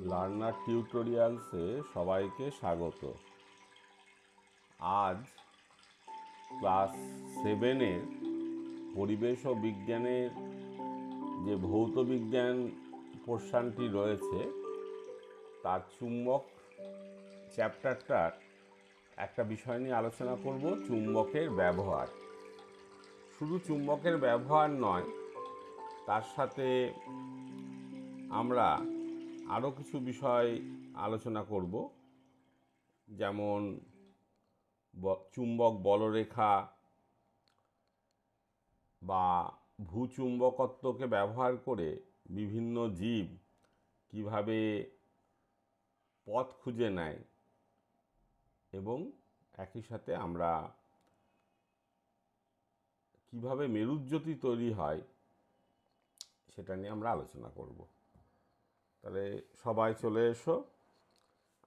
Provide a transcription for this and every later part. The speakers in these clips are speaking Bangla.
লার্নার টিউটোরিয়ালসে সবাইকে স্বাগত। আজ ক্লাস 7-এর পরিবেশ ও বিজ্ঞানের যে ভৌত বিজ্ঞান পোর্শনটি রয়েছে তার চুম্বক চ্যাপ্টারটার একটা বিষয় নিয়ে আলোচনা করব, চুম্বকের ব্যবহার। শুধু চুম্বকের ব্যবহার নয়, তার সাথে আমরা আরও কিছু বিষয় আলোচনা করব, যেমন চুম্বক বলরেখা বা ভূচুম্বকত্বকে ব্যবহার করে বিভিন্ন জীব কিভাবে পথ খুঁজে নেয়, এবং একই সাথে আমরা কিভাবে মেরুজ্যোতি তৈরি হয় সেটা নিয়ে আমরা আলোচনা করব। তাহলে সবাই চলে এসো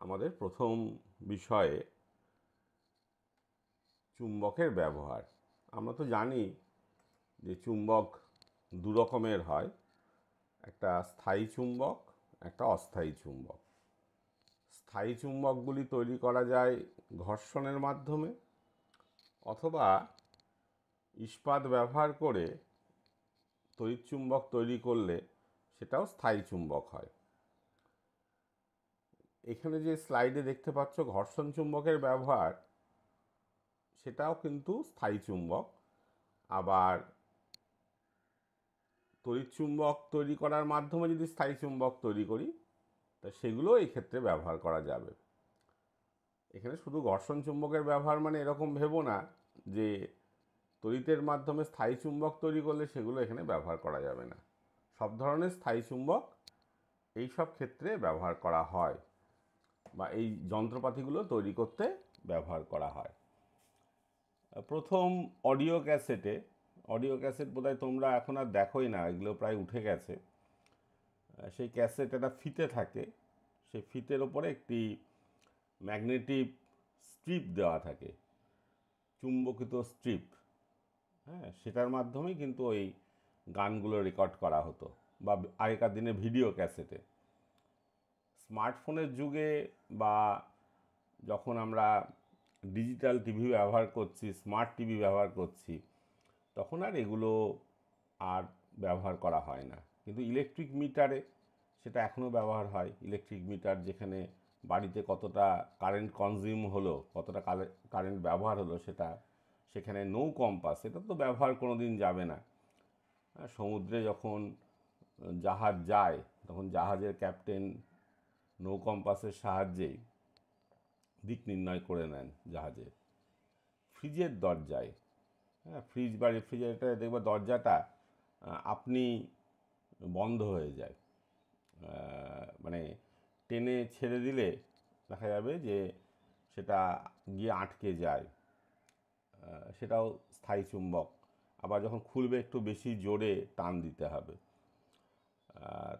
আমাদের প্রথম বিষয়ে, চুম্বকের ব্যবহার। আমরা তো জানি যে চুম্বক দু রকমের হয়, একটা স্থায়ী চুম্বক, একটা অস্থায়ী চুম্বক। স্থায়ী চুম্বকগুলি তৈরি করা যায় ঘর্ষণের মাধ্যমে, অথবা ইস্পাত ব্যবহার করে তড়িৎ চুম্বক তৈরি করলে সেটাও স্থায়ী চুম্বক হয়। এখানে যে স্লাইডে দেখতে পাচ্ছ ঘর্ষণ চুম্বকের ব্যবহার, সেটাও কিন্তু স্থায়ী চুম্বক। আবার তড়িৎ চুম্বক তৈরি করার মাধ্যমে যদি স্থায়ী চুম্বক তৈরি করি, তা সেগুলো এই ক্ষেত্রে ব্যবহার করা যাবে। এখানে শুধু ঘর্ষণ চুম্বকের ব্যবহার মানে এরকম ভেবো না যে তড়িতের মাধ্যমে স্থায়ী চুম্বক তৈরি করলে সেগুলো এখানে ব্যবহার করা যাবে না। সব ধরনের স্থায়ী চুম্বক এই সব ক্ষেত্রে ব্যবহার করা হয়, বা এই যন্ত্রপাতিগুলো তৈরি করতে ব্যবহার করা হয়। প্রথম অডিও ক্যাসেট বোধহয় তোমরা এখন আর দেখোই না, এগুলো প্রায় উঠে গেছে। সেই ক্যাসেট একটা ফিতে থাকে, সেই ফিতের ওপরে একটি ম্যাগনেটিক স্ট্রিপ দেওয়া থাকে, চুম্বকিত স্ট্রিপ। হ্যাঁ, সেটার মাধ্যমেই কিন্তু ওই গানগুলো রেকর্ড করা হতো, বা আগেকার দিনে ভিডিও ক্যাসেটে। স্মার্টফোনের যুগে বা যখন আমরা ডিজিটাল টিভি ব্যবহার করছি, স্মার্ট টিভি ব্যবহার করছি, তখন আর এগুলো আর ব্যবহার করা হয় না। কিন্তু ইলেকট্রিক মিটারে সেটা এখনও ব্যবহার হয়। ইলেকট্রিক মিটার যেখানে বাড়িতে কতটা কারেন্ট কনজিউম হলো, কতটা কারেন্ট ব্যবহার হলো, সেখানে নৌ কম্পাস, এটা তো ব্যবহার কোনো দিন যাবে না। সমুদ্রে যখন জাহাজ যায়, তখন জাহাজের ক্যাপ্টেন নৌ কম্পাসের সাহায্যেই দিক নির্ণয় করে নেন জাহাজের। ফ্রিজের দরজায়, হ্যাঁ, ফ্রিজ বা রেফ্রিজারেটারে দেখবে দরজাটা আপনি বন্ধ হয়ে যায়, মানে টেনে ছেড়ে দিলে দেখা যাবে যে সেটা গিয়ে আটকে যায়। সেটাও স্থায়ী চুম্বক। আবার যখন খুলবে একটু বেশি জোরে টান দিতে হবে।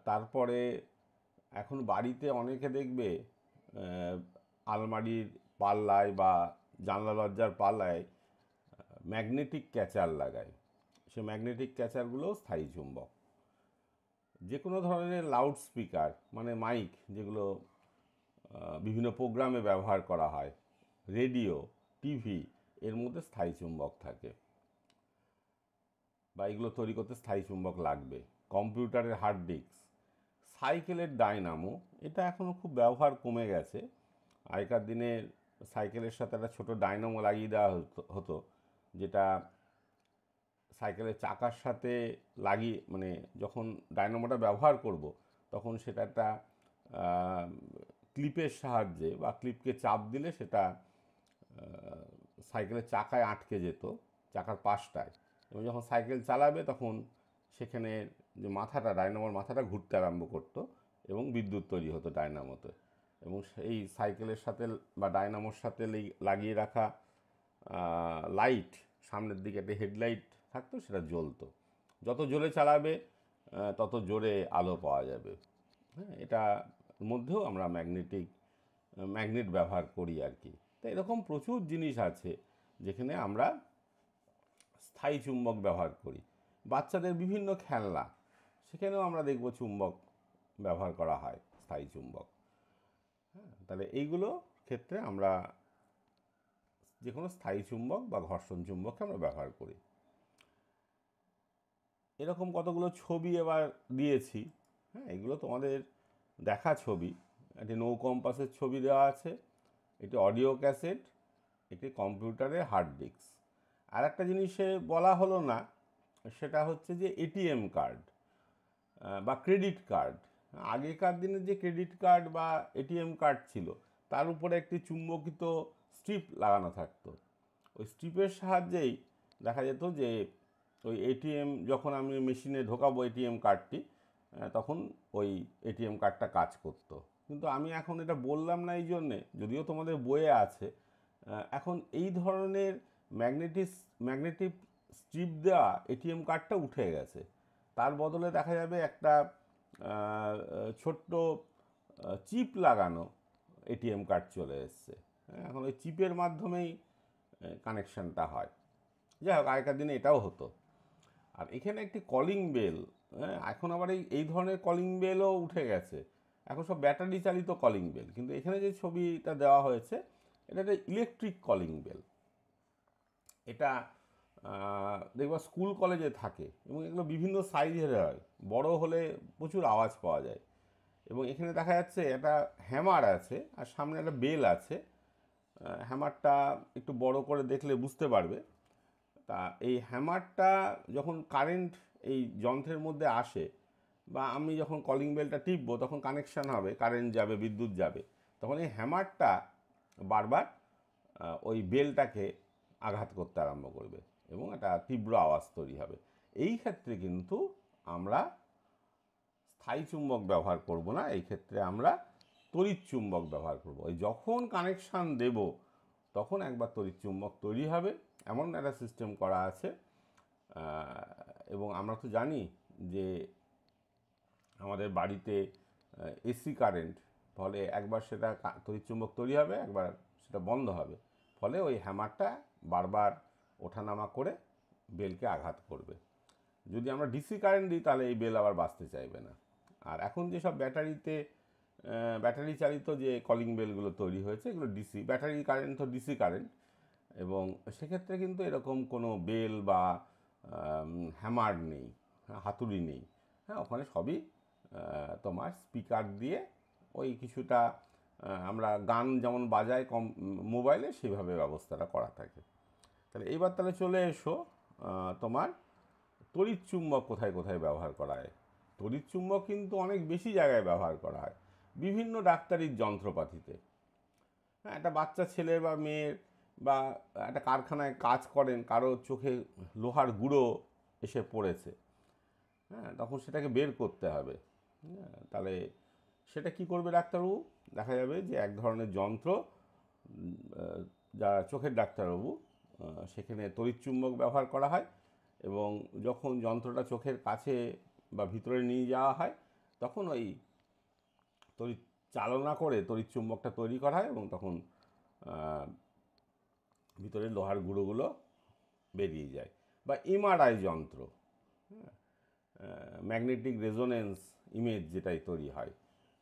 তারপরে এখন বাড়িতে অনেকে দেখবে আলমারির পাল্লায় বা জানলা দরজার পাল্লায় ম্যাগনেটিক ক্যাচার লাগায়। সে ম্যাগনেটিক ক্যাচারগুলোও স্থায়ী চুম্বক। যে কোনো ধরনের লাউড স্পিকার, মানে মাইক, যেগুলো বিভিন্ন প্রোগ্রামে ব্যবহার করা হয়, রেডিও, টিভি, এর মধ্যে স্থায়ী চুম্বক থাকে, বা এগুলো তৈরি করতে স্থায়ী চুম্বক লাগবে। কম্পিউটারের হার্ড ডিস্ক, সাইকেলের ডায়নামো, এটা এখনও খুব ব্যবহার কমে গেছে। আগেকার দিনে সাইকেলের সাথে একটা ছোটো ডায়নামো লাগিয়ে দেওয়া হতো, যেটা সাইকেলের চাকার সাথে লাগিয়ে, মানে যখন ডায়নামোটা ব্যবহার করব, তখন সেটা একটা ক্লিপের সাহায্যে বা ক্লিপকে চাপ দিলে সেটা সাইকেলের চাকায় আটকে যেত, চাকার পাশটায়। এবং যখন সাইকেল চালাবে তখন সেখানে যে মাথাটা, ডায়নামোর মাথাটা ঘুরতে আরম্ভ করতো, এবং বিদ্যুৎ তৈরি হতো ডায়নামোতে। এবং সেই সাইকেলের সাথে বা ডায়নামোর সাথে লাগিয়ে রাখা লাইট, সামনের দিকে একটা হেডলাইট থাকতো, সেটা জ্বলতো। যত জোরে চালাবে তত জোরে আলো পাওয়া যাবে। হ্যাঁ, এটা মধ্যেও আমরা ম্যাগনেট ব্যবহার করি আর কি। তো এরকম প্রচুর জিনিস আছে যেখানে আমরা স্থায়ী চুম্বক ব্যবহার করি। বাচ্চাদের বিভিন্ন খেলনা, সেখানেও আমরা দেখব চুম্বক ব্যবহার করা হয়, স্থায়ী চুম্বক। হ্যাঁ, তাহলে এইগুলো ক্ষেত্রে আমরা যে কোনো স্থায়ী চুম্বক বা ঘর্ষণ চুম্বককে আমরা ব্যবহার করি। এরকম কতগুলো ছবি এবার দিয়েছি। হ্যাঁ, এগুলো তোমাদের দেখা ছবি। একটি নো কম্পাসের ছবি দেওয়া আছে, একটি অডিও ক্যাসেট, একটি কম্পিউটারের হার্ড ডিস্ক। আর একটা জিনিসে বলা হলো না, সেটা হচ্ছে যে এটিএম কার্ড বা ক্রেডিট কার্ড। আগেকার দিনে যে ক্রেডিট কার্ড বা এটিএম কার্ড ছিল, তার উপরে একটি চুম্বকিত স্ট্রিপ লাগানো থাকতো। ওই স্ট্রিপের সাহায্যেই দেখা যেত যে ওই এটিএম যখন আমি মেশিনে ঢোকাবো এটিএম কার্ডটি, তখন ওই এটিএম কার্ডটা কাজ করতো। কিন্তু আমি এখন এটা বললাম না এই জন্যে, যদিও তোমাদের বইয়ে আছে, এখন এই ধরনের ম্যাগনেটিক স্ট্রিপ দেওয়া এটিএম কার্ডটা উঠে গেছে। তার বদলে দেখা যাবে একটা ছোট্ট চিপ লাগানো এটিএম কার্ড চলে এসছে। এখন ওই চিপের মাধ্যমেই কানেকশানটা হয়। যাই হোক, আগেকার দিনে এটাও হতো। আর এখানে একটি কলিং বেল, এখন আবার এই ধরনের কলিং বেলও উঠে গেছে। এখন সব ব্যাটারি চালিত কলিং বেল, কিন্তু এখানে যে ছবিটা দেওয়া হয়েছে এটা একটা ইলেকট্রিক কলিং বেল। এটা দেখবা স্কুল কলেজে থাকে এবং এগুলো বিভিন্ন সাইজের হয়, বড় হলে প্রচুর আওয়াজ পাওয়া যায়। এবং এখানে দেখা যাচ্ছে একটা হ্যামার আছে আর সামনে একটা বেল আছে। হ্যামারটা একটু বড় করে দেখলে বুঝতে পারবে। তা এই হ্যামারটা যখন কারেন্ট এই যন্ত্রের মধ্যে আসে বা আমি যখন কলিং বেলটা টিপবো তখন কানেকশান হবে, কারেন্ট যাবে, বিদ্যুৎ যাবে, তখন এই হ্যামারটা বারবার ওই বেলটাকে আঘাত করতে আরম্ভ করবে এবং একটা তীব্র আওয়াজ তৈরি হবে। এই ক্ষেত্রে কিন্তু আমরা স্থায়ী চুম্বক ব্যবহার করব না, এই ক্ষেত্রে আমরা তড়িৎ চুম্বক ব্যবহার করব। ওই যখন কানেকশান দেব তখন একবার তড়িৎ চুম্বক তৈরি হবে, এমন একটা সিস্টেম করা আছে। এবং আমরা তো জানি যে আমাদের বাড়িতে এসি কারেন্ট, ফলে একবার সেটা তড়িৎ চুম্বক তৈরি হবে, একবার সেটা বন্ধ হবে, ফলে ওই হ্যামারটা বারবার ওঠানামা করে বেলকে আঘাত করবে। যদি আমরা ডিসি কারেন্ট দিই তাহলে এই বেল আবার বাঁচতে চাইবে না। আর এখন যেসব ব্যাটারি চালিত যে কলিং বেলগুলো তৈরি হয়েছে, এগুলো ডিসি, ব্যাটারি কারেন্ট তো ডিসি কারেন্ট, এবং সেক্ষেত্রে কিন্তু এরকম কোনো বেল বা হ্যামার নেই, হাতুড়ি নেই। হ্যাঁ, ওখানে সবই তোমার স্পিকার দিয়ে ওই কিছুটা আমরা গান যেমন বাজাই মোবাইলে, সেইভাবে ব্যবস্থাটা করা থাকে। তাহলে এইবার চলে এসো তোমার তড়িৎ চুম্বক কোথায় কোথায় ব্যবহার করা হয়। তড়িৎ চুম্বক কিন্তু অনেক বেশি জায়গায় ব্যবহার করা হয়, বিভিন্ন ডাক্তারির যন্ত্রপাতিতে। হ্যাঁ, একটা বাচ্চা ছেলে বা মেয়ের বা একটা কারখানায় কাজ করেন, কারো চোখে লোহার গুঁড়ো এসে পড়েছে, হ্যাঁ, তখন সেটাকে বের করতে হবে। হ্যাঁ, তাহলে সেটা কি করবে ডাক্তারবাবু? দেখা যাবে যে এক ধরনের যন্ত্র, যা চোখের ডাক্তারবাবু, সেখানে তড়িৎ চুম্বক ব্যবহার করা হয় এবং যখন যন্ত্রটা চোখের কাছে বা ভিতরে নিয়ে যাওয়া হয় তখন ওই তড়িৎ চালনা করে তড়িৎ চুম্বকটা তৈরি করা হয় এবং তখন ভিতরে লোহার গুঁড়োগুলো বেরিয়ে যায়। বা এমআরআই যন্ত্র, ম্যাগনেটিক রেজোনেন্স ইমেজ যেটাই তৈরি হয়,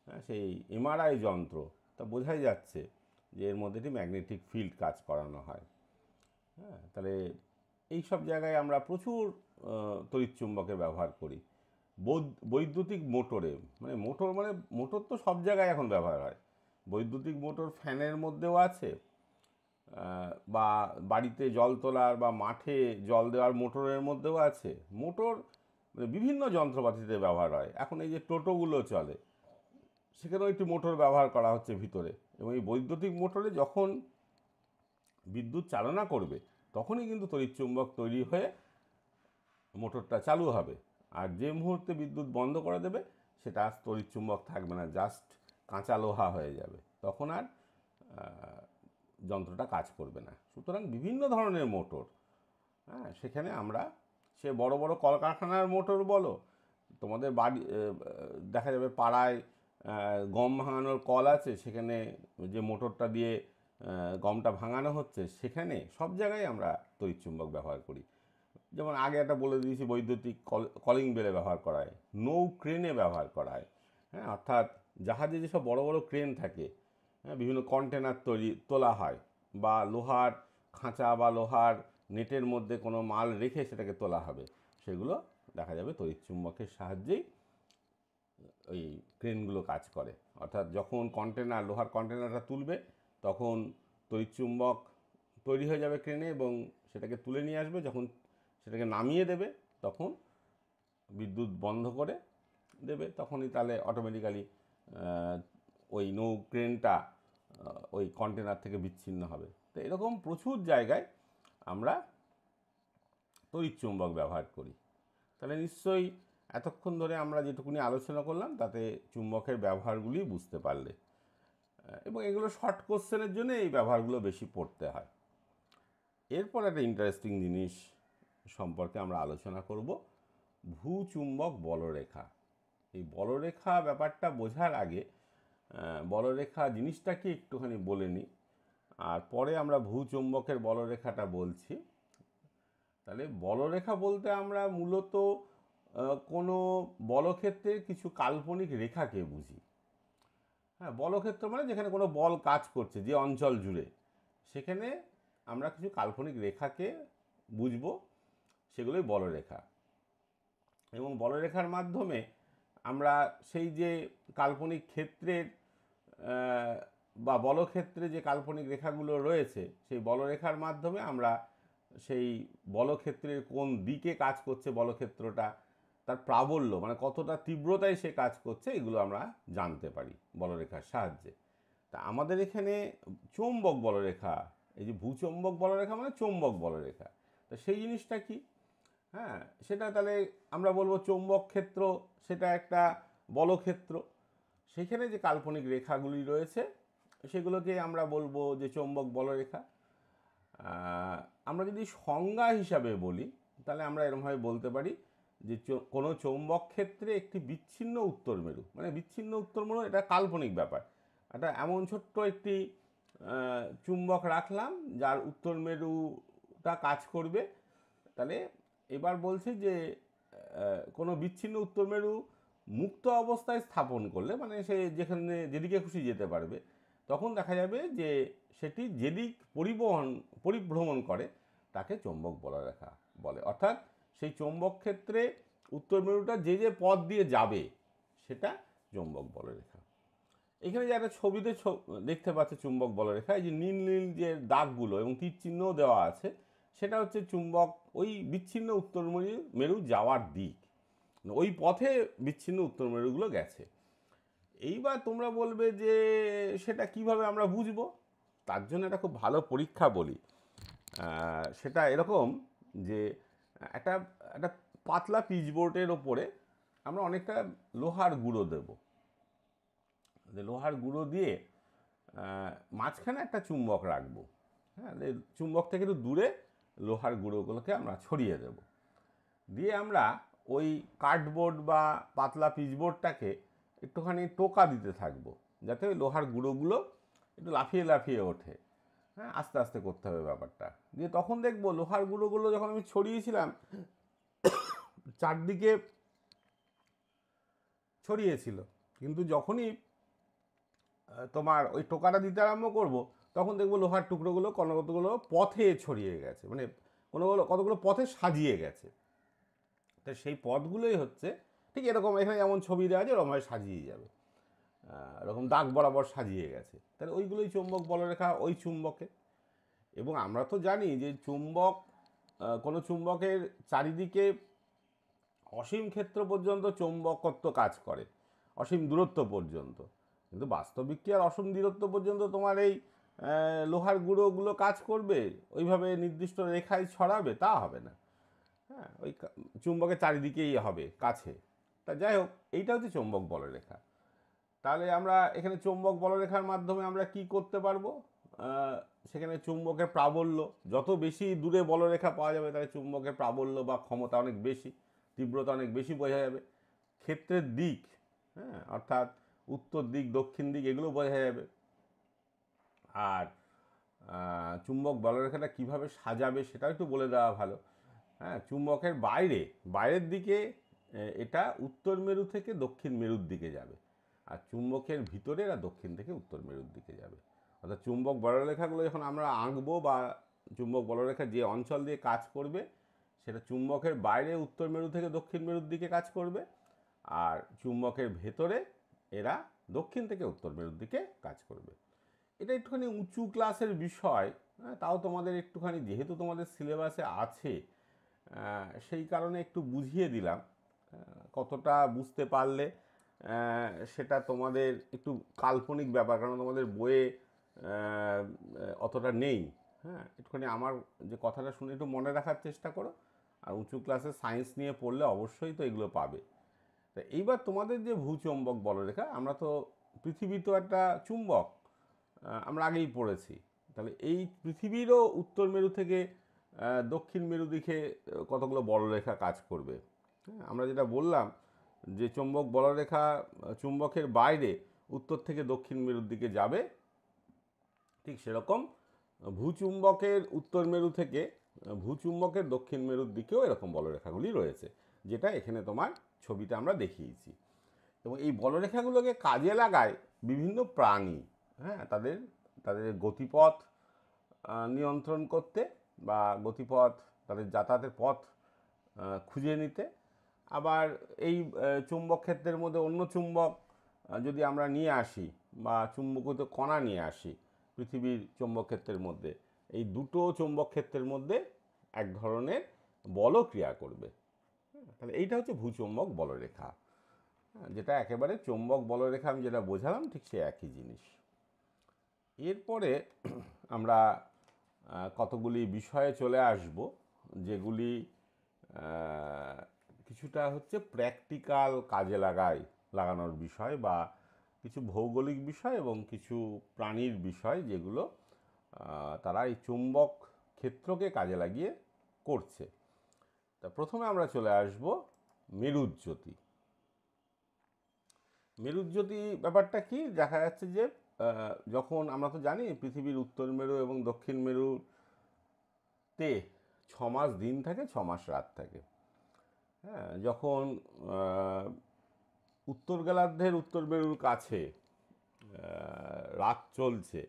হ্যাঁ, সেই এমআরআই যন্ত্র, তা বোঝাই যাচ্ছে যে এর মধ্যে একটি ম্যাগনেটিক ফিল্ড কাজ করানো হয়। হ্যাঁ, তাহলে এই সব জায়গায় আমরা প্রচুর তড়িৎ চুম্বকের ব্যবহার করি। বৈদ্যুতিক মোটরে, মোটর তো সব জায়গায় এখন ব্যবহার হয়। বৈদ্যুতিক মোটর ফ্যানের মধ্যেও আছে, বা বাড়িতে জল তোলার বা মাঠে জল দেওয়ার মোটরের মধ্যেও আছে। মোটর বিভিন্ন যন্ত্রপাতিতে ব্যবহার হয়। এখন এই যে টোটোগুলো চলে, সেখানেও একটি মোটর ব্যবহার করা হচ্ছে ভিতরে, এবং এই বৈদ্যুতিক মোটরে যখন বিদ্যুৎ চালনা করবে তখনই কিন্তু তড়িৎ চুম্বক তৈরি হয়ে মোটরটা চালু হবে। আর যে মুহূর্তে বিদ্যুৎ বন্ধ করে দেবে সেটা আর তড়িৎ চুম্বক থাকবে না, জাস্ট কাঁচা লোহা হয়ে যাবে, তখন আর যন্ত্রটা কাজ করবে না। সুতরাং বিভিন্ন ধরনের মোটর, হ্যাঁ, সেখানে আমরা সে বড় বড় কলকারখানার মোটর বলো, তোমাদের বাড়ি দেখা যাবে পাড়ায় গম ভাঙানোর কল আছে, সেখানে যে মোটরটা দিয়ে গমটা ভাঙানো হচ্ছে, সেখানে সব জায়গায় আমরা তড়িৎ চুম্বক ব্যবহার করি। যেমন আগে একটা বলে দিয়েছি, বৈদ্যুতিক কলিং বেলে ব্যবহার করা হয়, নৌ ক্রেনে ব্যবহার করা হয়। হ্যাঁ, অর্থাৎ জাহাজে যেসব বড় বড় ক্রেন থাকে, হ্যাঁ, বিভিন্ন কন্টেনার তোলা হয়, বা লোহার খাঁচা বা লোহার নেটের মধ্যে কোনো মাল রেখে সেটাকে তোলা হবে, সেগুলো দেখা যাবে তড়িৎ চুম্বকের সাহায্যেই ওই ক্রেনগুলো কাজ করে। অর্থাৎ যখন লোহার কন্টেনারটা তুলবে, তখন তড়িৎ চুম্বক তৈরি হয়ে যাবে ক্রেনে এবং সেটাকে তুলে নিয়ে আসবে। যখন সেটাকে নামিয়ে দেবে তখন বিদ্যুৎ বন্ধ করে দেবে, তখনই তাহলে অটোমেটিক্যালি ওই ক্রেনটা ওই কন্টেনার থেকে বিচ্ছিন্ন হবে। তো এরকম প্রচুর জায়গায় আমরা তড়িৎ চুম্বক ব্যবহার করি। তাহলে নিশ্চয়ই এতক্ষণ ধরে আমরা যেটুকুনি আলোচনা করলাম তাতে চুম্বকের ব্যবহারগুলি বুঝতে পারলে, এবং এগুলো শর্ট কোশ্চেনের জন্য এই ব্যবহারগুলো বেশি পড়তে হয়। এরপর একটা ইন্টারেস্টিং জিনিস সম্পর্কে আমরা আলোচনা করব, ভূচুম্বক বলরেখা। এই বলরেখা ব্যাপারটা বোঝার আগে বলরেখা জিনিসটা কি একটুখানি বলে নিই, আর পরে আমরা ভূচুম্বকের বলরেখাটা বলছি। তাহলে বলরেখা বলতে আমরা মূলত কোনো বলক্ষেত্রের কিছু কাল্পনিক রেখাকে বুঝি। হ্যাঁ, বলক্ষেত্র মানে যেখানে কোনো বল কাজ করছে যে অঞ্চল জুড়ে, সেখানে আমরা কিছু কাল্পনিক রেখাকে বুঝব, সেগুলোই বলরেখা। এবং বলরেখার মাধ্যমে আমরা সেই যে কাল্পনিক ক্ষেত্রের বা বলক্ষেত্রে যে কাল্পনিক রেখাগুলো রয়েছে, সেই বলরেখার মাধ্যমে আমরা সেই বলক্ষেত্রের কোন দিকে কাজ করছে বলক্ষেত্রটা, তার প্রাবল্য মানে কতটা তীব্রতায় সে কাজ করছে, এগুলো আমরা জানতে পারি বলরেখার সাহায্যে। তা আমাদের এখানে চৌম্বক বলরেখা, এই যে ভূচৌম্বক বলরেখা মানে চৌম্বক বলরেখা, তা সেই জিনিসটা কি? হ্যাঁ, সেটা তাহলে আমরা বলবো চৌম্বক ক্ষেত্র, সেটা একটা বলক্ষেত্র, সেখানে যে কাল্পনিক রেখাগুলি রয়েছে সেগুলোকে আমরা বলবো যে চৌম্বক বলরেখা। আমরা যদি সংজ্ঞা হিসাবে বলি তাহলে আমরা এরকমভাবে বলতে পারি যে কোনো চৌম্বক ক্ষেত্রে একটি বিচ্ছিন্ন উত্তর মেরু, মানে বিচ্ছিন্ন উত্তর মেরু এটা কাল্পনিক ব্যাপার, এটা এমন ছোট্ট একটি চুম্বক রাখলাম যার উত্তর মেরুটা কাজ করবে। তাহলে এবার বলছে যে কোনো বিচ্ছিন্ন উত্তর মেরু মুক্ত অবস্থায় স্থাপন করলে, মানে সে যেখানে যেদিকে খুশি যেতে পারবে, তখন দেখা যাবে যে সেটি যেদিক পরিভ্রমণ করে তাকে চৌম্বক বলরেখা বলে। অর্থাৎ সেই চৌম্বক ক্ষেত্রে উত্তর মেরুটা যে যে পথ দিয়ে যাবে সেটা চৌম্বক বলরেখা। এখানে যে একটা ছবিতে দেখতে পাচ্ছে চুম্বক বলরেখা, এই যে নীল নীল যে দাগগুলো এবং তীর চিহ্নও দেওয়া আছে, সেটা হচ্ছে চুম্বক ওই বিচ্ছিন্ন উত্তর মেরু যাওয়ার দিক, ওই পথে বিচ্ছিন্ন উত্তর মেরুগুলো গেছে। এইবার তোমরা বলবে যে সেটা কিভাবে আমরা বুঝবো? তার জন্য একটা খুব ভালো পরীক্ষা বলি, সেটা এরকম যে একটা একটা পাতলা পিচবোর্ডের ওপরে আমরা অনেকটা লোহার গুঁড়ো দেব, লোহার গুঁড়ো দিয়ে মাঝখানে একটা চুম্বক রাখবো। হ্যাঁ, চুম্বক থেকে একটু দূরে লোহার গুঁড়োগুলোকে আমরা ছড়িয়ে দেব, দিয়ে আমরা ওই কার্ডবোর্ড বা পাতলা পিচবোর্ডটাকে একটুখানি টোকা দিতে থাকবো, যাতে ওই লোহার গুঁড়োগুলো একটু লাফিয়ে লাফিয়ে ওঠে। হ্যাঁ, আস্তে আস্তে করতে হবে ব্যাপারটা। দিয়ে তখন দেখবো লোহার গুঁড়োগুলো যখন আমি ছড়িয়েছিলাম চারদিকে ছড়িয়েছিল, কিন্তু যখনই তোমার ওই টোকাটা দিতে আরম্ভ করবো তখন দেখবো লোহার টুকরোগুলো কতগুলো পথে ছড়িয়ে গেছে, মানে কতগুলো পথে সাজিয়ে গেছে। তো সেই পথগুলোই হচ্ছে ঠিক এরকম, এখানে যেমন ছবি দেওয়া আছে ওরকমভাবে সাজিয়ে যাবে, এরকম দাগ বরাবর সাজিয়ে গেছে, তাহলে ওইগুলোই চৌম্বক বলরেখা ওই চুম্বকে। এবং আমরা তো জানি যে চুম্বক, কোনো চুম্বকের চারিদিকে অসীম ক্ষেত্র পর্যন্ত চৌম্বকত্ব কাজ করে, অসীম দূরত্ব পর্যন্ত, কিন্তু বাস্তবিক কি আর অসীম দূরত্ব পর্যন্ত তোমার এই লোহার গুঁড়োগুলো কাজ করবে, ওইভাবে নির্দিষ্ট রেখায় ছড়াবে? তা হবে না। হ্যাঁ, ওই চুম্বকের চারিদিকেই হবে কাছে। তা যাই হোক, এইটা হচ্ছে চৌম্বক বলরেখা। তাহলে আমরা এখানে চৌম্বক বলরেখার মাধ্যমে আমরা কি করতে পারবো? সেখানে চুম্বকের প্রাবল্য, যত বেশি দূরে বলরেখা পাওয়া যাবে তাহলে চুম্বকের প্রাবল্য বা ক্ষমতা অনেক বেশি, তীব্রতা অনেক বেশি বোঝা যাবে। ক্ষেত্রের দিক, হ্যাঁ, অর্থাৎ উত্তর দিক দক্ষিণ দিক এগুলো বোঝা যাবে। আর চুম্বক বলরেখাটা কিভাবে সাজাবে সেটাও একটু বলে দেওয়া ভালো। হ্যাঁ, চুম্বকের বাইরের দিকে এটা উত্তর মেরু থেকে দক্ষিণ মেরুর দিকে যাবে, আর চুম্বকের ভিতরে এরা দক্ষিণ থেকে উত্তর মেরুর দিকে যাবে। অর্থাৎ চুম্বক বলরেখাগুলো যখন আমরা আঁকবো বা চুম্বক বলরেখা যে অঞ্চল দিয়ে কাজ করবে সেটা চুম্বকের বাইরে উত্তর মেরু থেকে দক্ষিণ মেরুর দিকে কাজ করবে, আর চুম্বকের ভেতরে এরা দক্ষিণ থেকে উত্তর মেরুর দিকে কাজ করবে। এটা একটুখানি উঁচু ক্লাসের বিষয়, তাও তোমাদের একটুখানি যেহেতু তোমাদের সিলেবাসে আছে সেই কারণে একটু বুঝিয়ে দিলাম। কতটা বুঝতে পারলে সেটা তোমাদের একটু কাল্পনিক ব্যাপার, কারণ তোমাদের বইয়ে অতটা নেই। হ্যাঁ, একটুখানি আমার যে কথাটা শুনে একটু মনে রাখার চেষ্টা করো, আর উঁচু ক্লাসে সায়েন্স নিয়ে পড়লে অবশ্যই তো এগুলো পাবে। তা এইবার তোমাদের যে ভূচুম্বক বলরেখা, আমরা তো পৃথিবী তো একটা চুম্বক, আমরা আগেই পড়েছি। তাহলে এই পৃথিবীরও উত্তর মেরু থেকে দক্ষিণ মেরু দিকে কতগুলো বলরেখা কাজ করবে। আমরা যেটা বললাম যে চুম্বক বলরেখা চুম্বকের বাইরে উত্তর থেকে দক্ষিণ মেরুর দিকে যাবে, ঠিক সেরকম ভূচুম্বকের উত্তর মেরু থেকে ভূচুম্বকের দক্ষিণ মেরুর দিকেও এরকম বলরেখাগুলি রয়েছে, যেটা এখানে তোমার ছবিতে আমরা দেখিয়েছি। এবং এই বলরেখাগুলোকে কাজে লাগায় বিভিন্ন প্রাণী, হ্যাঁ, তাদের তাদের গতিপথ নিয়ন্ত্রণ করতে বা গতিপথ তাদের যাতায়াতের পথ খুঁজে নিতে। আবার এই চুম্বক ক্ষেত্রের মধ্যে অন্য চুম্বক যদি আমরা নিয়ে আসি বা চুম্বকিত কণা নিয়ে আসি পৃথিবীর চুম্বক ক্ষেত্রের মধ্যে, এই দুটো চুম্বক ক্ষেত্রের মধ্যে এক ধরনের বলও ক্রিয়া করবে। তাহলে এইটা হচ্ছে ভূচুম্বক বলরেখা, যেটা একেবারে চুম্বক বলরেখা আমি যেটা বোঝালাম ঠিক সে একই জিনিস। এরপরে আমরা কতগুলি বিষয়ে চলে আসব, যেগুলি কিছুটা হচ্ছে প্র্যাকটিক্যাল কাজে লাগানোর বিষয়, বা কিছু ভৌগোলিক বিষয় এবং কিছু প্রাণীর বিষয়, যেগুলো তারা এই চুম্বক ক্ষেত্রকে কাজে লাগিয়ে করছে। তা প্রথমে আমরা চলে আসব মেরুজ্যোতি। মেরুজ্যোতি ব্যাপারটা কি, দেখা যাচ্ছে যে যখন আমরা তো জানি পৃথিবীর উত্তর মেরু এবং দক্ষিণ মেরুতে 6 মাস দিন থাকে, 6 মাস রাত থাকে। হ্যাঁ, যখন উত্তর গোলার্ধের উত্তর মেরুর কাছে রাত চলছে,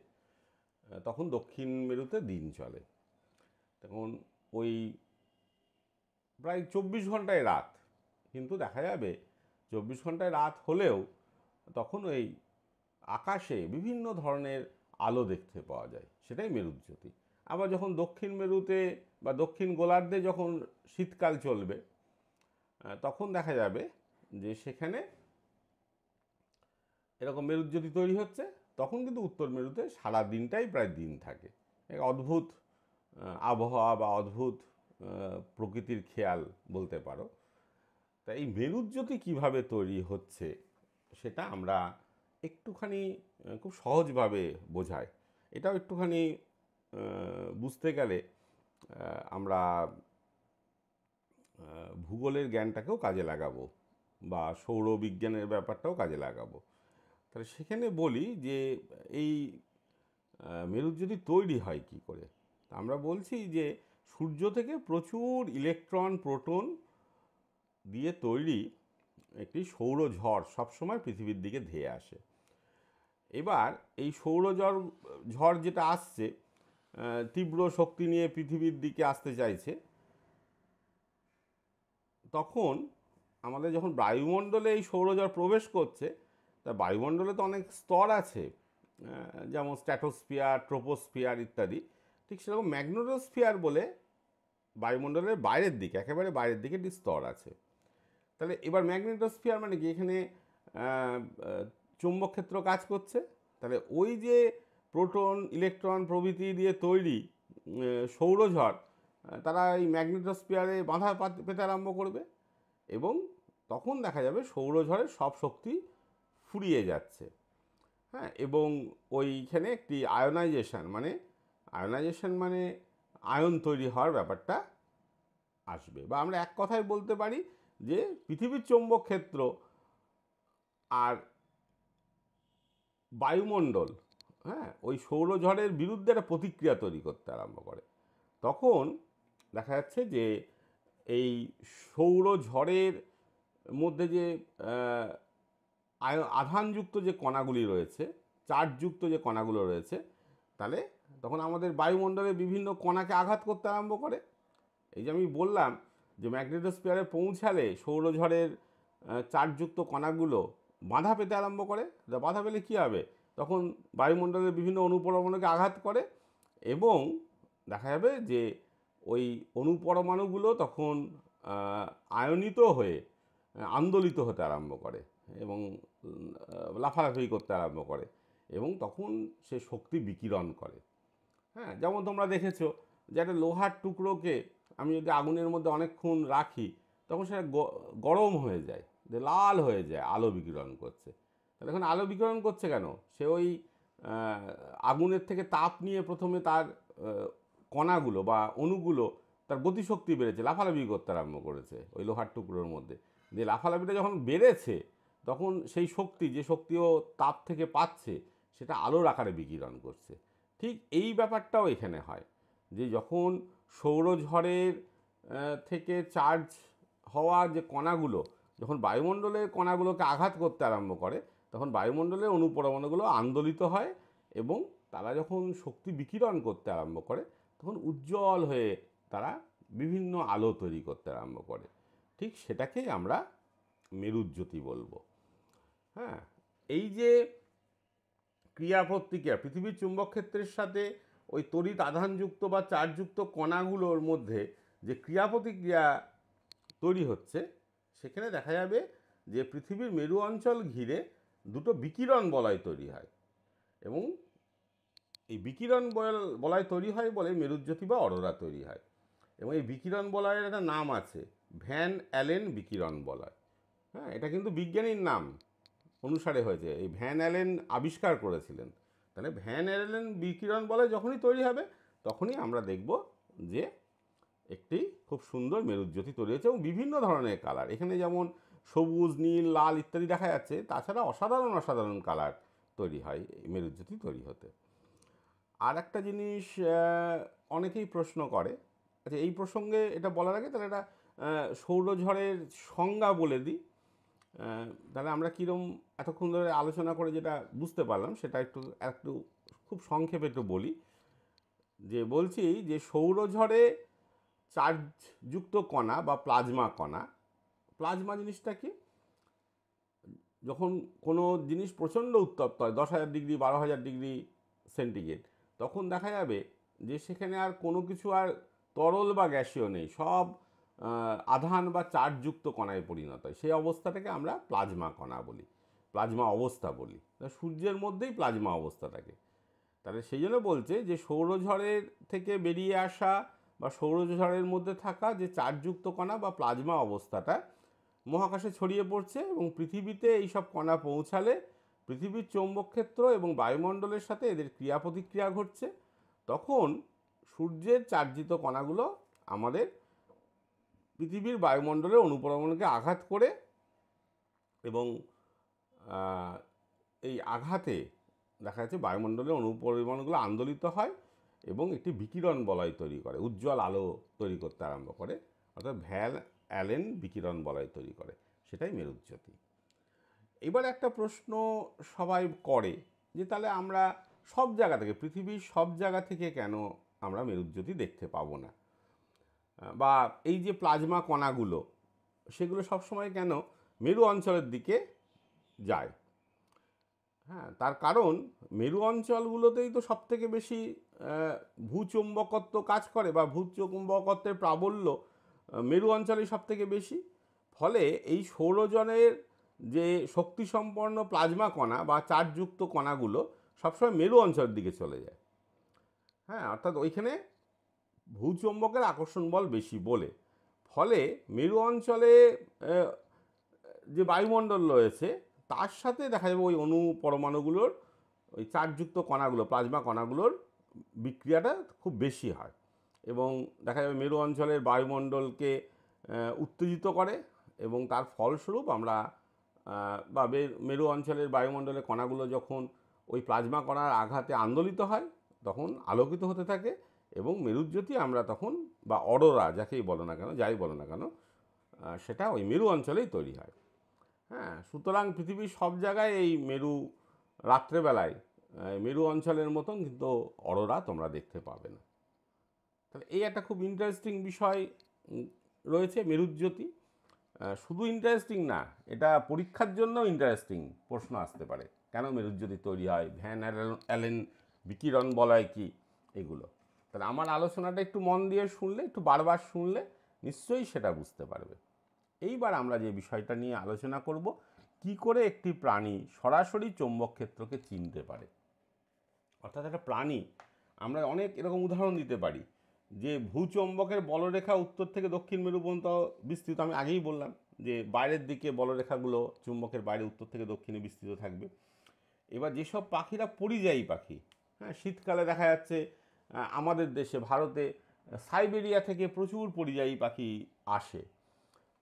তখন দক্ষিণ মেরুতে দিন চলে। তখন ওই প্রায় 24 ঘন্টায় রাত, কিন্তু দেখা যাবে 24 ঘন্টায় রাত হলেও তখন ওই আকাশে বিভিন্ন ধরনের আলো দেখতে পাওয়া যায়, সেটাই মেরুজ্যোতি। আবার যখন দক্ষিণ মেরুতে বা দক্ষিণ গোলার্ধে যখন শীতকাল চলবে, তখন দেখা যাবে যে সেখানে এরকম মেরুজ্যোতি তৈরি হচ্ছে। তখন কিন্তু উত্তর মেরুতে সারা দিনটাই প্রায় দিন থাকে। এক অদ্ভুত আবহাওয়া বা অদ্ভুত প্রকৃতির খেয়াল বলতে পারো। তা এই মেরুজ্যোতি কীভাবে তৈরি হচ্ছে সেটা আমরা একটুখানি খুব সহজভাবে বোঝাই। এটাও একটুখানি বুঝতে গেলে আমরা ভূগোলের জ্ঞানটাকেও কাজে লাগাবো বা সৌরবিজ্ঞানের ব্যাপারটাও কাজে লাগাবো। তাহলে সেখানে বলি যে এই মেরুজ্যোতি তৈরি হয় কি করে। আমরা বলছি যে সূর্য থেকে প্রচুর ইলেকট্রন প্রোটন দিয়ে তৈরি একটি সৌরঝড় সবসময় পৃথিবীর দিকে ধেয়ে আসে। এবার এই ঝড় যেটা আসছে, তীব্র শক্তি নিয়ে পৃথিবীর দিকে আসতে চাইছে, তখন আমাদের যখন বায়ুমণ্ডলে এই সৌরঝড় প্রবেশ করছে, তা বায়ুমণ্ডলে তো অনেক স্তর আছে, যেমন স্ট্র্যাটোস্ফিয়ার, ট্রোপোস্ফিয়ার ইত্যাদি। ঠিক সেরকম ম্যাগনেটোস্ফিয়ার বলে বায়ুমণ্ডলের বাইরের দিকে, একেবারে বাইরের দিকে একটি স্তর আছে। তাহলে এবার ম্যাগনেটোস্ফিয়ার মানে কি, এখানে চুম্বক ক্ষেত্র কাজ করছে। তাহলে ওই যে প্রোটন, ইলেকট্রন প্রভৃতি দিয়ে তৈরি সৌরঝড়, তারা এই ম্যাগনেটোস্ফিয়ারে বাধা পেতে আরম্ভ করবে, এবং তখন দেখা যাবে সৌরঝড়ের সব শক্তি ফুরিয়ে যাচ্ছে। হ্যাঁ, এবং ওইখানে একটি আয়নাইজেশন মানে আয়ন তৈরি হওয়ার ব্যাপারটা আসবে। বা আমরা এক কথায় বলতে পারি যে পৃথিবীর চৌম্বক ক্ষেত্র আর বায়ুমণ্ডল, হ্যাঁ, ওই সৌরঝড়ের বিরুদ্ধে একটা প্রতিক্রিয়া তৈরি করতে আরম্ভ করে। তখন দেখা যাচ্ছে যে এই সৌরঝড়ের মধ্যে যে আধানযুক্ত যে কণাগুলি রয়েছে, চার্জযুক্ত যে কণাগুলো রয়েছে, তাহলে তখন আমাদের বায়ুমণ্ডলে বিভিন্ন কণাকে আঘাত করতে আরম্ভ করে। এই যে আমি বললাম যে ম্যাগনেটোস্ফিয়ারে পৌঁছালে সৌরঝড়ের চার্জযুক্ত কণাগুলো বাধা পেতে আরম্ভ করে। বাধা পেলে কী হবে, তখন বায়ুমণ্ডলের বিভিন্ন অণুপরমাণুকে আঘাত করে এবং দেখা যাবে যে ওই অণুপরমাণুগুলো তখন আয়নিত হয়ে আন্দোলিত হতে আরম্ভ করে এবং লাফালাফি করতে আরম্ভ করে এবং তখন সে শক্তি বিকিরণ করে। হ্যাঁ, যেমন তোমরা দেখেছো যে একটা লোহার টুকরোকে আমি যদি আগুনের মধ্যে অনেকক্ষণ রাখি, তখন সেটা গরম হয়ে যায়, যে লাল হয়ে যায়, আলো বিকিরণ করছে। তাহলে এখন আলো বিকিরণ করছে কেন? সে ওই আগুনের থেকে তাপ নিয়ে প্রথমে তার কণাগুলো বা অণুগুলো তার গতিশক্তি বেড়েছে, লাফালাফি করতে আরম্ভ করেছে ওই লোহার টুকরোর মধ্যে। যে লাফালাফিটা যখন বেড়েছে, তখন সেই শক্তি, যে শক্তিও তাপ থেকে পাচ্ছে, সেটা আলোর আকারে বিকিরণ করছে। ঠিক এই ব্যাপারটাও এখানে হয়, যে যখন সৌরঝড়ের থেকে চার্জ হওয়া যে কণাগুলো যখন বায়ুমণ্ডলের কণাগুলোকে আঘাত করতে আরম্ভ করে, তখন বায়ুমণ্ডলের অণুপরমাণুগুলো আন্দোলিত হয় এবং তারা যখন শক্তি বিকিরণ করতে আরম্ভ করে, তখন উজ্জ্বল হয়ে তারা বিভিন্ন আলো তৈরি করতে আরম্ভ করে। ঠিক সেটাকেই আমরা মেরুজ্যোতি বলবো। হ্যাঁ, এই যে ক্রিয়া প্রতিক্রিয়া পৃথিবীর চুম্বক ক্ষেত্রের সাথে ওই তড়িৎ আধানযুক্ত বা চার্জযুক্ত কণাগুলোর মধ্যে যে ক্রিয়া প্রতিক্রিয়া তৈরি হচ্ছে, সেখানে দেখা যাবে যে পৃথিবীর মেরু অঞ্চল ঘিরে দুটো বিকিরণ বলয় তৈরি হয় এবং এই বিকিরণ বলয় তৈরি হয় বলে মেরুজ্যোতি বা অরোরা তৈরি হয়। এবং এই বিকিরণ বলয়ের একটা নাম আছে, ভ্যান অ্যালেন বিকিরণ বলয়। হ্যাঁ, এটা কিন্তু বিজ্ঞানীর নাম অনুসারে হয়েছে, এই ভ্যান অ্যালেন আবিষ্কার করেছিলেন। তাহলে ভ্যান অ্যালেন বিকিরণ বলয় যখনই তৈরি হবে, তখনই আমরা দেখব যে একটি খুব সুন্দর মেরুজ্যোতি তৈরি হয়েছে এবং বিভিন্ন ধরনের কালার। এখানে যেমন সবুজ, নীল, লাল ইত্যাদি দেখা যাচ্ছে, তাছাড়া অসাধারণ অসাধারণ কালার তৈরি হয় এই মেরুজ্যোতি তৈরি হতে। আর একটা জিনিস অনেকেই প্রশ্ন করে, আচ্ছা এই প্রসঙ্গে এটা বলার আগে তাহলে একটা সৌরঝড়ের সংজ্ঞা বলে দিই। তাহলে আমরা কীরকম এতক্ষণ ধরে আলোচনা করে যেটা বুঝতে পারলাম, সেটা একটু একটু খুব সংক্ষেপে একটু বলি। যে বলছি যে সৌরঝড়ে চার্জযুক্ত কণা বা প্লাজমা কণা, প্লাজমা জিনিসটা কি, যখন কোনো জিনিস প্রচণ্ড উত্তপ্ত হয় 10,000 ডিগ্রি 12,000 ডিগ্রি সেন্টিগ্রেড, তখন দেখা যাবে যে সেখানে আর কোনো কিছু আর তরল বা গ্যাসীয় নেই, সব আধান বা চার্জযুক্ত কণায় পরিণত হয়। সেই অবস্থাটাকে আমরা প্লাজমা কণা বলি, প্লাজমা অবস্থা বলি। সূর্যের মধ্যেই প্লাজমা অবস্থা থাকে। তাহলে সেই জন্য বলছে যে সৌরঝড়ের থেকে বেরিয়ে আসা বা সৌরঝড়ের মধ্যে থাকা যে চার্জযুক্ত কণা বা প্লাজমা অবস্থাটা মহাকাশে ছড়িয়ে পড়ছে এবং পৃথিবীতে এইসব কণা পৌঁছালে পৃথিবীর চৌম্বকক্ষেত্র এবং বায়ুমণ্ডলের সাথে এদের ক্রিয়া প্রতিক্রিয়া ঘটছে। তখন সূর্যের চার্জিত কণাগুলো আমাদের পৃথিবীর বায়ুমণ্ডলের অণুপরমাণুকে আঘাত করে এবং এই আঘাতে দেখা যাচ্ছে বায়ুমণ্ডলের অণুপরমাণুগুলো আন্দোলিত হয় এবং একটি বিকিরণ বলয় তৈরি করে, উজ্জ্বল আলো তৈরি করতে আরম্ভ করে, অর্থাৎ ভ্যান অ্যালেন বিকিরণ বলয় তৈরি করে, সেটাই মেরুজ্যোতি। এবার একটা প্রশ্ন সবাই করে যে তাহলে আমরা সব জায়গা থেকে, পৃথিবীর সব জায়গা থেকে কেন আমরা মেরুজ্যোতি দেখতে পাবো না, বা এই যে প্লাজমা কণাগুলো সেগুলো সবসময় কেন মেরু অঞ্চলের দিকে যায়? হ্যাঁ, তার কারণ মেরু অঞ্চলগুলোতেই তো সবথেকে বেশি ভূচুম্বকত্ব কাজ করে বা ভূচুম্বকত্বের প্রাবল্য মেরু অঞ্চলেই সবথেকে বেশি। ফলে এই সৌরজনের যে শক্তিসম্পন্ন প্লাজমা কণা বা চার্জযুক্ত কণাগুলো সবসময় মেরু অঞ্চলের দিকে চলে যায়। হ্যাঁ, অর্থাৎ ওইখানে ভূচুম্বকের আকর্ষণ বল বেশি বলে, ফলে মেরু অঞ্চলে যে বায়ুমণ্ডল রয়েছে তার সাথে দেখা যাবে ওই অণু পরমাণুগুলোর, ওই চার্জযুক্ত কণাগুলো, প্লাজমা কণাগুলোর বিক্রিয়াটা খুব বেশি হয় এবং দেখা যাবে মেরু অঞ্চলের বায়ুমণ্ডলকে উত্তেজিত করে এবং তার ফলস্বরূপ আমরা বা মেরু অঞ্চলের বায়ুমণ্ডলের কণাগুলো যখন ওই প্লাজমা কণার আঘাতে আন্দোলিত হয় তখন আলোকিত হতে থাকে এবং মেরুজ্যোতি আমরা তখন, বা অরোরা যাকেই বলো না কেন, যাই বলো না কেন, সেটা ওই মেরু অঞ্চলেই তৈরি হয়। হ্যাঁ, সুতরাং পৃথিবীর সব জায়গায় এই মেরু রাত্রেবেলায় মেরু অঞ্চলের মতন কিন্তু অরোরা তোমরা দেখতে পাবে না। তাহলে এই একটা খুব ইন্টারেস্টিং বিষয় উম, রয়েছে মেরুজ্যোতি। শুধু ইন্টারেস্টিং না, এটা পরীক্ষার জন্যও ইন্টারেস্টিং প্রশ্ন আসতে পারে। কেন মেরুজ্যোতি তৈরি হয়, ভ্যান অ্যালেন বিকিরণ বলয় কি, এগুলো। তাহলে আমার আলোচনাটা একটু মন দিয়ে শুনলে, একটু বারবার শুনলে নিশ্চয়ই সেটা বুঝতে পারবে। এইবার আমরা যে বিষয়টা নিয়ে আলোচনা করব, কি করে একটি প্রাণী সরাসরি চৌম্বক ক্ষেত্রকে চিনতে পারে। অর্থাৎ একটা প্রাণী, আমরা অনেক এরকম উদাহরণ দিতে পারি যে ভূচৌম্বকের বলরেখা উত্তর থেকে দক্ষিণ মেরু পর্যন্ত বিস্তৃত। আমি আগেই বললাম যে বাইরের দিকে বলরেখাগুলো চুম্বকের বাইরে উত্তর থেকে দক্ষিণে বিস্তৃত থাকবে। এবার যেসব পাখিরা পরিযায়ী পাখি, হ্যাঁ, শীতকালে দেখা যাচ্ছে আমাদের দেশে ভারতে সাইবেরিয়া থেকে প্রচুর পরিযায়ী পাখি আসে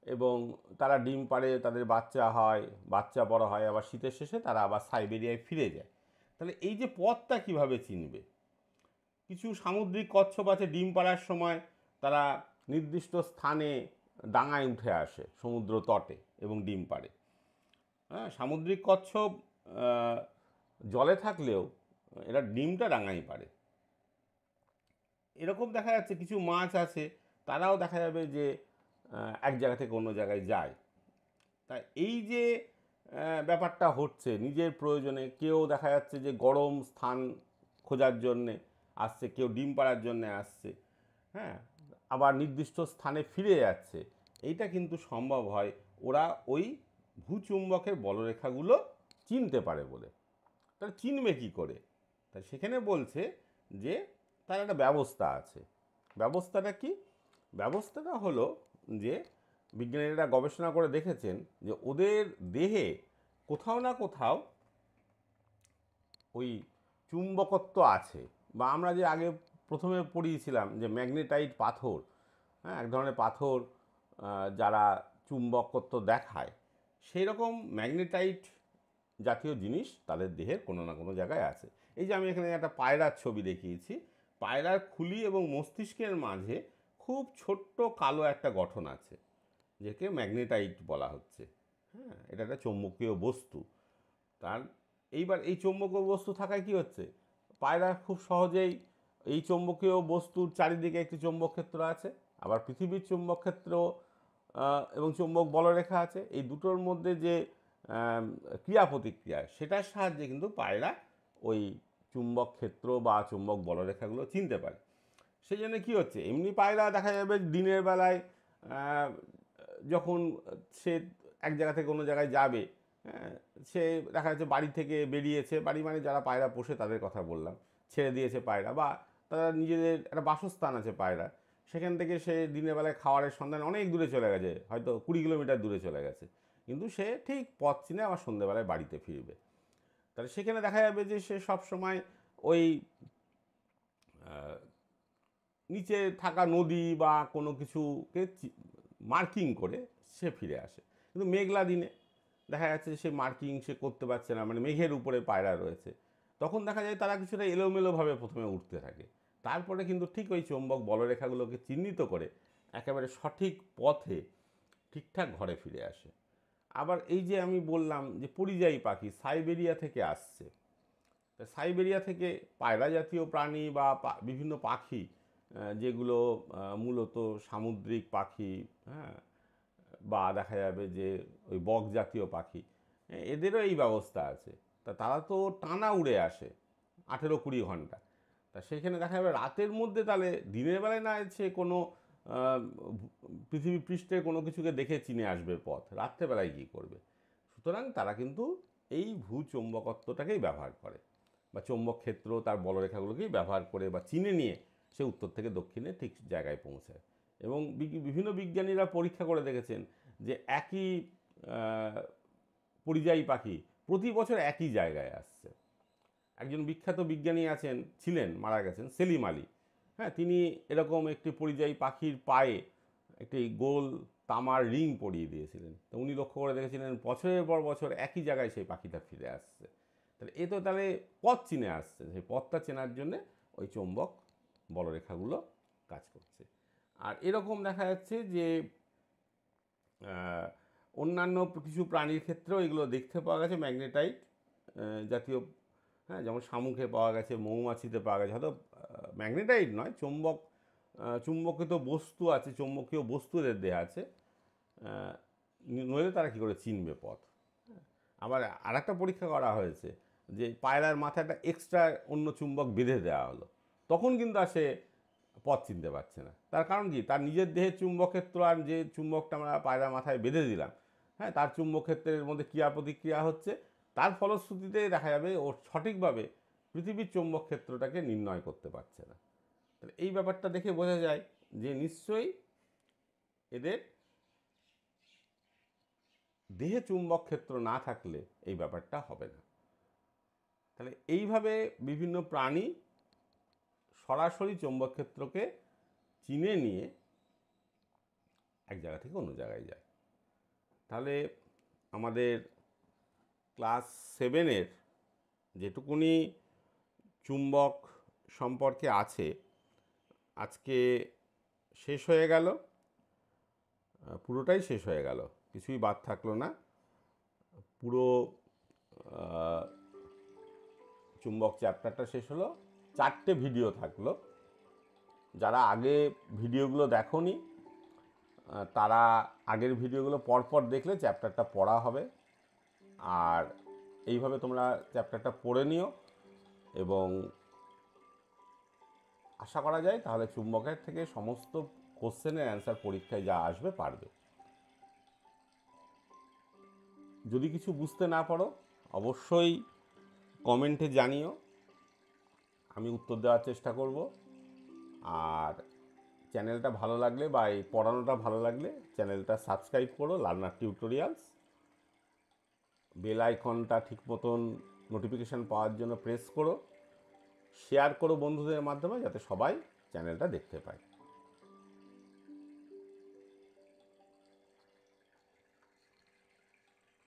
এবং তারা ডিম পাড়ে, তাদের বাচ্চা হয়, বাচ্চা বড় হয়, আবার শীতের শেষে তারা আবার সাইবেরিয়ায় ফিরে যায়। তাহলে এই যে পথটা কিভাবে চিনবে? কিছু সামুদ্রিক কচ্ছপ আছে, ডিম পাড়ার সময় তারা নির্দিষ্ট স্থানে ডাঙায় উঠে আসে সমুদ্র তটে এবং ডিম পাড়ে। হ্যাঁ, সামুদ্রিক কচ্ছপ আহ, জলে থাকলেও এরা ডিমটা ডাঙায় পাড়ে। এরকম দেখা যাচ্ছে কিছু মাছ আছে, তারাও দেখা যাবে যে এক জায়গা থেকে অন্য জায়গায় যায়। তাই এই যে ব্যাপারটা হচ্ছে, নিজের প্রয়োজনে কেউ দেখা যাচ্ছে যে গরম স্থান খোঁজার জন্যে আসছে, কেউ ডিম পাড়ার জন্যে আসছে, হ্যাঁ, আবার নির্দিষ্ট স্থানে ফিরে যাচ্ছে। এইটা কিন্তু সম্ভব হয় ওরা ওই ভূচুম্বকের বলরেখাগুলো চিনতে পারে বলে। তাহলে চিনবে কী করে? তাই সেখানে বলছে যে তার একটা ব্যবস্থা আছে। ব্যবস্থাটা কি? ব্যবস্থাটা হলো যে বিজ্ঞানীরা গবেষণা করে দেখেছেন যে ওদের দেহে কোথাও না কোথাও ওই চুম্বকত্ব আছে, বা আমরা যে আগে প্রথমে পড়িয়েছিলাম যে ম্যাগনেটাইট পাথর, হ্যাঁ, এক ধরনের পাথর যারা চুম্বকত্ব দেখায়, সেই রকম ম্যাগনেটাইট জাতীয় জিনিস তাদের দেহের কোনো না কোনো জায়গায় আছে। এই যে আমি এখানে একটা পায়রার ছবি দেখিয়েছি, পায়রার খুলি এবং মস্তিষ্কের মাঝে খুব ছোট্ট কালো একটা গঠন আছে, যেকে ম্যাগনেটাইট বলা হচ্ছে। হ্যাঁ, এটা একটা চৌম্বকীয় বস্তু। তার এইবার এই চৌম্বকীয় বস্তু থাকায় কি হচ্ছে, পায়রা খুব সহজেই এই চৌম্বকীয় বস্তুর চারিদিকে একটি চৌম্বক ক্ষেত্র আছে, আবার পৃথিবীর চৌম্বক ক্ষেত্র এবং চৌম্বক বলরেখা আছে। এই দুটোর মধ্যে যে ক্রিয়া প্রতিক্রিয়া, সেটার সাহায্যে কিন্তু পায়রা ওই চুম্বক ক্ষেত্র বা চুম্বক বলরেখাগুলো চিনতে পারে। সেই জন্য কী হচ্ছে, এমনি পায়রা দেখা যাবে দিনের বেলায় যখন সে এক জায়গা থেকে অন্য জায়গায় যাবে, হ্যাঁ, সে দেখা যাচ্ছে বাড়ি থেকে বেরিয়েছে, বাড়ি মানে যারা পায়রা পোষে তাদের কথা বললাম, ছেড়ে দিয়েছে পায়রা, বা তারা নিজেদের একটা বাসস্থান আছে পায়রা, সেখান থেকে সে দিনের বেলায় খাবারের সন্ধানে অনেক দূরে চলে গেছে, হয়তো 20 কিলোমিটার দূরে চলে গেছে, কিন্তু সে ঠিক পথ চিনে আবার সন্ধ্যেবেলায় বাড়িতে ফিরবে। তাহলে সেখানে দেখা যাবে যে সে সবসময় ওই নিচে থাকা নদী বা কোনো কিছুকে মার্কিং করে সে ফিরে আসে। কিন্তু মেঘলা দিনে দেখা যাচ্ছে যে সে মার্কিং সে করতে পারছে না, মানে মেঘের উপরে পায়রা রয়েছে, তখন দেখা যায় তারা কিছুটা এলোমেলোভাবে প্রথমে উঠতে থাকে, তারপরে কিন্তু ঠিক ওই চৌম্বক বলরেখাগুলোকে চিহ্নিত করে একেবারে সঠিক পথে ঠিকঠাক ঘরে ফিরে আসে। আবার এই যে আমি বললাম যে পরিযায়ী পাখি সাইবেরিয়া থেকে আসছে, সাইবেরিয়া থেকে পায়রা জাতীয় প্রাণী বা বিভিন্ন পাখি, যেগুলো মূলত সামুদ্রিক পাখি, হ্যাঁ, বা দেখা যাবে যে ওই বক জাতীয় পাখি, এদেরও এই ব্যবস্থা আছে। তা তারা তো টানা উড়ে আসে 18-20 ঘন্টা। তা সেখানে দেখা যাবে রাতের মধ্যে, তাহলে দিনের বেলায় না এসে কোনো পৃথিবী পৃষ্ঠের কোনো কিছুকে দেখে চিনে আসবে পথ, রাত্রেবেলায় কী করবে? সুতরাং তারা কিন্তু এই ভূচৌম্বকত্বটাকেই ব্যবহার করে, বা চৌম্বক ক্ষেত্র তার বলরেখাগুলোকেই ব্যবহার করে বা চিনে নিয়ে সে উত্তর থেকে দক্ষিণে ঠিক জায়গায় পৌঁছায়। এবং বিভিন্ন বিজ্ঞানীরা পরীক্ষা করে দেখেছেন যে একই পরিযায়ী পাখি প্রতি বছর একই জায়গায় আসছে। একজন বিখ্যাত বিজ্ঞানী ছিলেন, মারা গেছেন, সেলিম আলী। হ্যাঁ, তিনি এরকম একটি পরিযায়ী পাখির পায়ে একটি গোল তামার রিং পরিয়ে দিয়েছিলেন। তো উনি লক্ষ্য করে দেখেছিলেন বছরের পর বছর একই জায়গায় সেই পাখিটা ফিরে আসছে। তাহলে পথ চিনে আসছে, সেই পথটা চেনার জন্যে ওই চৌম্বক বলরেখাগুলো কাজ করছে। আর এরকম দেখা যাচ্ছে যে অন্যান্য কিছু প্রাণীর ক্ষেত্রেও এগুলো দেখতে পাওয়া গেছে, ম্যাগনেটাইট জাতীয়, হ্যাঁ, যেমন শামুকে পাওয়া গেছে, মৌমাছিতে পাওয়া গেছে, হয়তো ম্যাগনেটাইট নয়, চুম্বকিত বস্তু আছে, চৌম্বকীয় বস্তু এদের দেহে আছে, নইলে তারা কী করে চিনবে পথ। আবার আর একটা পরীক্ষা করা হয়েছে যে পায়রার মাথায় একটা এক্সট্রা অন্য চুম্বক বেঁধে দেওয়া হলো, তখন কিন্তু আর সে পথ চিনতে পারছে না। তার কারণ কি, তার নিজের দেহের চুম্বক ক্ষেত্র আর যে চুম্বকটা আমরা পায়রার মাথায় বেঁধে দিলাম, হ্যাঁ, তার চুম্বক ক্ষেত্রের মধ্যে ক্রিয়া প্রতিক্রিয়া হচ্ছে, তার ফলশ্রুতিতে দেখা যাবে ও সঠিকভাবে পৃথিবীর চৌম্বক ক্ষেত্রটাকে নির্ণয় করতে পারছে না। তাহলে এই ব্যাপারটা দেখে বোঝা যায় যে নিশ্চয়ই এদের দেহে চুম্বক ক্ষেত্র না থাকলে এই ব্যাপারটা হবে না। তাহলে এইভাবে বিভিন্ন প্রাণী সরাসরি চৌম্বক ক্ষেত্রকে চিনে নিয়ে এক জায়গা থেকে অন্য জায়গায় যায়। তাহলে আমাদের ক্লাস 7-এর যেটুকুনি চুম্বক সম্পর্কে আছে আজকে শেষ হয়ে গেল, পুরোটাই শেষ হয়ে গেল, কিছুই বাদ থাকলো না। পুরো চুম্বক চ্যাপ্টারটা শেষ হলো। 4টে ভিডিও থাকলো। যারা আগে ভিডিওগুলো দেখোনি তারা আগের ভিডিওগুলো পরপর দেখলে চ্যাপ্টারটা পড়া হবে, আর এইভাবে তোমরা চ্যাপ্টারটা পড়ে নিও, এবং আশা করা যায় তাহলে চুম্বকের থেকে সমস্ত কোশ্চেনের অ্যান্সার পরীক্ষায় যা আসবে পারবে। যদি কিছু বুঝতে না পারো অবশ্যই কমেন্টে জানিও, আমি উত্তর দেওয়ার চেষ্টা করব। আর চ্যানেলটা ভালো লাগলে বা এই পড়ানোটা ভালো লাগলে চ্যানেলটা সাবস্ক্রাইব করো, লার্নার টিউটোরিয়ালস। বেল আইকনটা ঠিক মতন নোটিফিকেশান পাওয়ার জন্য প্রেস করো, শেয়ার করো বন্ধুদের মাধ্যমে, যাতে সবাই চ্যানেলটা দেখতে পায়।